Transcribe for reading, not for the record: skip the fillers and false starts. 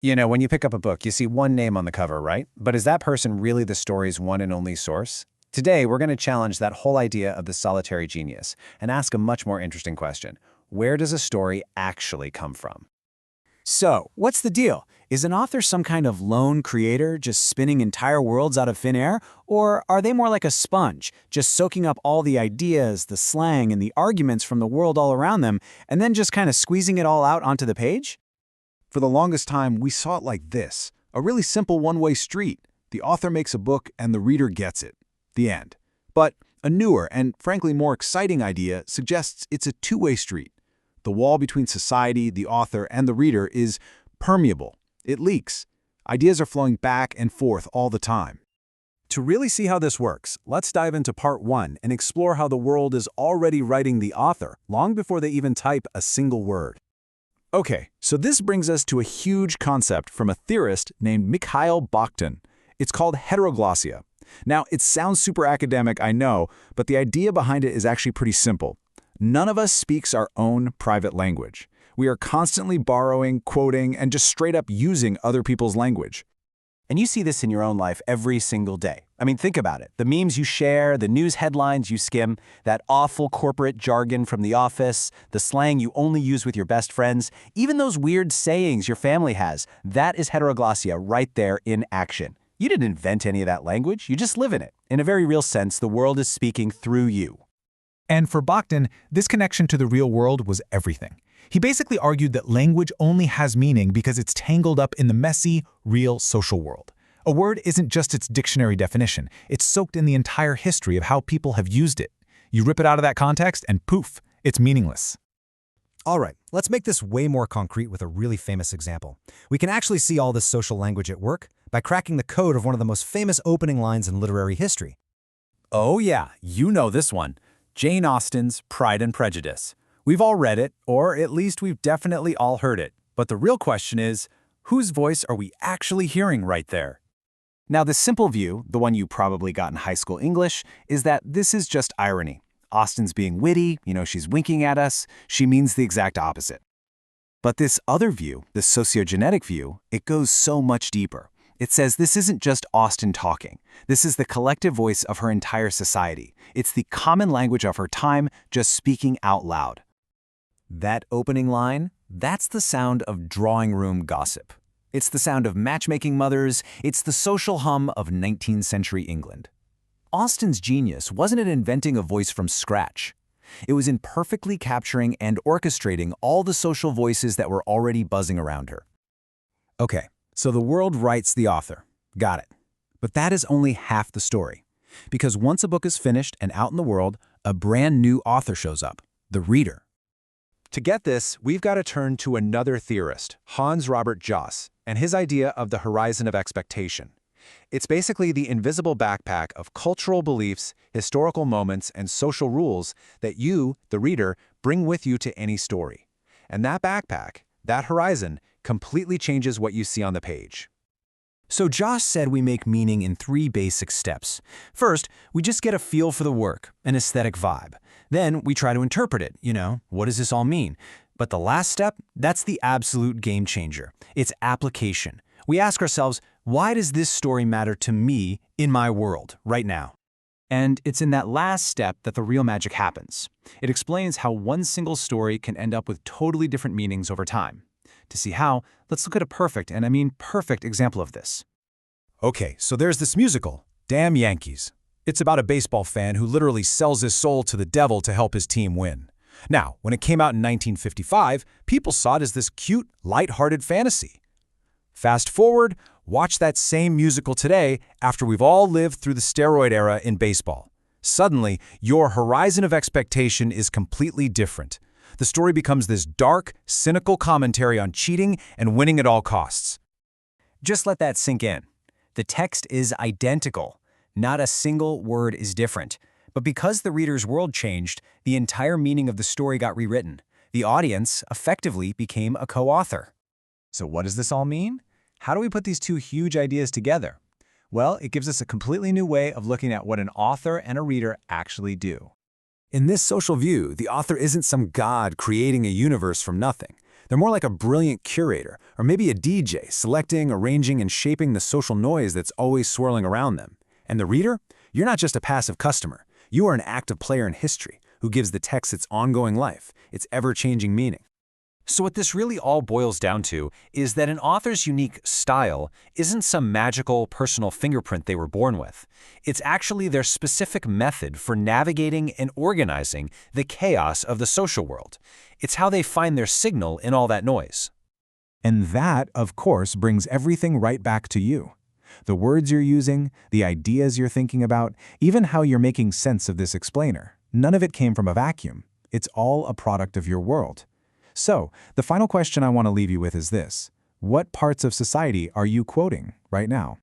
You know, when you pick up a book, you see one name on the cover, right? But is that person really the story's one and only source? Today, we're going to challenge that whole idea of the solitary genius and ask a much more interesting question. Where does a story actually come from? So, what's the deal? Is an author some kind of lone creator just spinning entire worlds out of thin air? Or are they more like a sponge, just soaking up all the ideas, the slang, and the arguments from the world all around them, and then just kind of squeezing it all out onto the page? For the longest time, we saw it like this, a really simple one-way street. The author makes a book and the reader gets it. The end. But a newer and frankly more exciting idea suggests it's a two-way street. The wall between society, the author, and the reader is permeable. It leaks. Ideas are flowing back and forth all the time. To really see how this works, let's dive into part 1 and explore how the world is already writing the author long before they even type a single word. Okay, so this brings us to a huge concept from a theorist named Mikhail Bakhtin. It's called heteroglossia. Now, it sounds super academic, I know, but the idea behind it is actually pretty simple. None of us speaks our own private language. We are constantly borrowing, quoting, and just straight up using other people's language. And you see this in your own life every single day. I mean, think about it. The memes you share, the news headlines you skim, that awful corporate jargon from the office, the slang you only use with your best friends, even those weird sayings your family has, that is heteroglossia right there in action. You didn't invent any of that language, you just live in it. In a very real sense, the world is speaking through you. And for Bakhtin, this connection to the real world was everything. He basically argued that language only has meaning because it's tangled up in the messy, real social world. A word isn't just its dictionary definition, it's soaked in the entire history of how people have used it. You rip it out of that context and poof, it's meaningless. All right, let's make this way more concrete with a really famous example. We can actually see all this social language at work by cracking the code of one of the most famous opening lines in literary history. Oh yeah, you know this one. Jane Austen's Pride and Prejudice. We've all read it, or at least we've definitely all heard it. But the real question is, whose voice are we actually hearing right there? Now, the simple view, the one you probably got in high school English, is that this is just irony. Austen's being witty, she's winking at us, she means the exact opposite. But this other view, the sociogenetic view, it goes so much deeper. It says this isn't just Austen talking. This is the collective voice of her entire society. It's the common language of her time just speaking out loud. That opening line, that's the sound of drawing room gossip. It's the sound of matchmaking mothers, it's the social hum of 19th century England. Austen's genius wasn't in inventing a voice from scratch. It was in perfectly capturing and orchestrating all the social voices that were already buzzing around her. Okay, so the world writes the author. Got it. But that is only half the story. Because once a book is finished and out in the world, a brand new author shows up, the reader. To get this, we've got to turn to another theorist, Hans Robert Jauss, and his idea of the horizon of expectation. It's basically the invisible backpack of cultural beliefs, historical moments, and social rules that you, the reader, bring with you to any story. And that backpack, that horizon, completely changes what you see on the page. So Josh said we make meaning in 3 basic steps. First, we just get a feel for the work, an aesthetic vibe. Then we try to interpret it, what does this all mean? But the last step, that's the absolute game changer. It's application. We ask ourselves, why does this story matter to me in my world right now? And it's in that last step that the real magic happens. It explains how one single story can end up with totally different meanings over time. To see how, let's look at a perfect, and I mean perfect, example of this. Okay, so there's this musical, Damn Yankees. It's about a baseball fan who literally sells his soul to the devil to help his team win. Now, when it came out in 1955, people saw it as this cute, light-hearted fantasy. Fast forward, watch that same musical today after we've all lived through the steroid era in baseball. Suddenly, your horizon of expectation is completely different. The story becomes this dark, cynical commentary on cheating and winning at all costs. Just let that sink in. The text is identical. Not a single word is different. But because the reader's world changed, the entire meaning of the story got rewritten. The audience effectively became a co-author. So what does this all mean? How do we put these two huge ideas together? Well, it gives us a completely new way of looking at what an author and a reader actually do. In this social view, the author isn't some god creating a universe from nothing. They're more like a brilliant curator, or maybe a DJ, selecting, arranging, and shaping the social noise that's always swirling around them. And the reader? You're not just a passive customer. You are an active player in history who gives the text its ongoing life, its ever-changing meaning. So what this really all boils down to is that an author's unique style isn't some magical personal fingerprint they were born with. It's actually their specific method for navigating and organizing the chaos of the social world. It's how they find their signal in all that noise. And that, of course, brings everything right back to you. The words you're using, the ideas you're thinking about, even how you're making sense of this explainer. None of it came from a vacuum. It's all a product of your world. So, the final question I want to leave you with is this. What parts of society are you quoting right now?